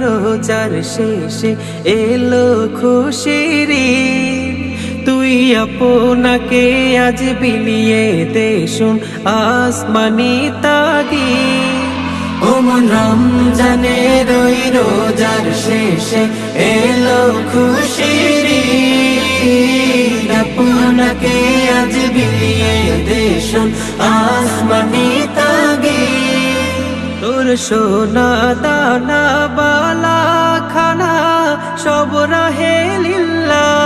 রোজার শেষে এলো খুশির ঈদ। তুই আপনাকে আজ বিলিয়ে দে শুন আসমানি তাগিদ। ও মন রমজানের ওই রোজার শেষে এলো খুশির ঈদ। আপনাকে আজ বিলিয়ে দে শুন আসমানি তাগিদ। তোর সোনা দানা বালা খানা সব রাহে লিল্লাহ।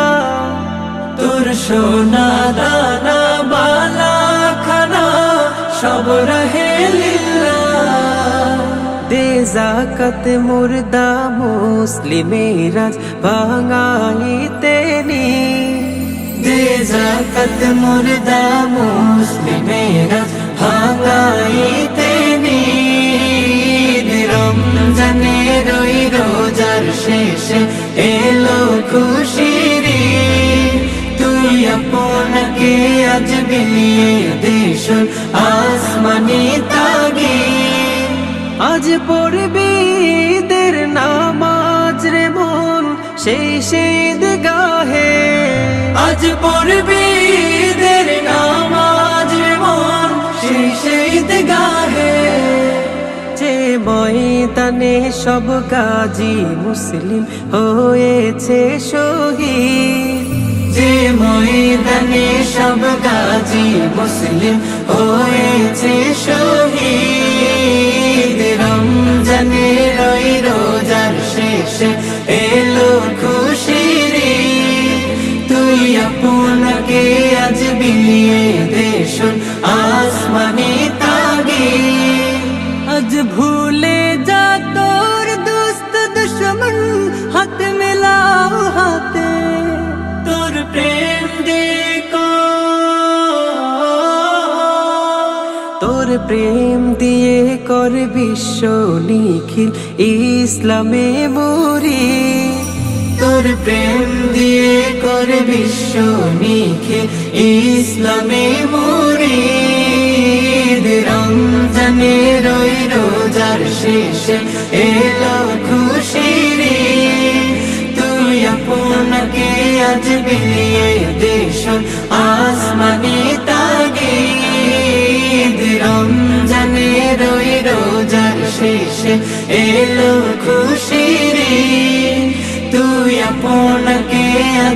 তোর সোনা দানা বালা খানা সব রাহে লিল্লাহ। দে যাকাত মুর্দা মুসলিমের আজ ভাঙাইতে নি। দে যাকাত মুর্দা মুসলিমের আজ ভাঙাইতে নি। রমজানের ওই রোজার শেষে এলো খুশির ঈদ। তুই আপনাকে আজ বিলিয়ে দে শুন আসমানি তাগিদ। আজ পড়বি ঈদের নামাজ রে মন সেই ঈদগাহে। আজ পড়বি ঈদের নামাজ রে মন সেই ঈদগাহে। যে ময়দানে সব গাজী মুসলিম হয়েছে শহীদ। যে ময়দানে সব গাজী মুসলিম হয়েছে শহীদ। রমজানের ওই রোজার শেষে এলো খুশির ঈদ। তুই আপনাকে আজ বিলিয়ে দে শুন আসমানি তাগিদ। আজ ভুলে যা তোর দোস্ত দুশ্মন হাত মেলাও হাতে। তোর প্রেম দেখো তোর প্রেম দিয়ে কর বিশ্ব নিখিল ইসলামে মরি। তোর প্রেম দিয়ে কর বিশ্ব নিখিল ইসলামে মরি। রমজানের ওই রোজার শেষে এলো খুশির ঈদ। তুই আপনাকে আজ বিলিয়ে দে শুন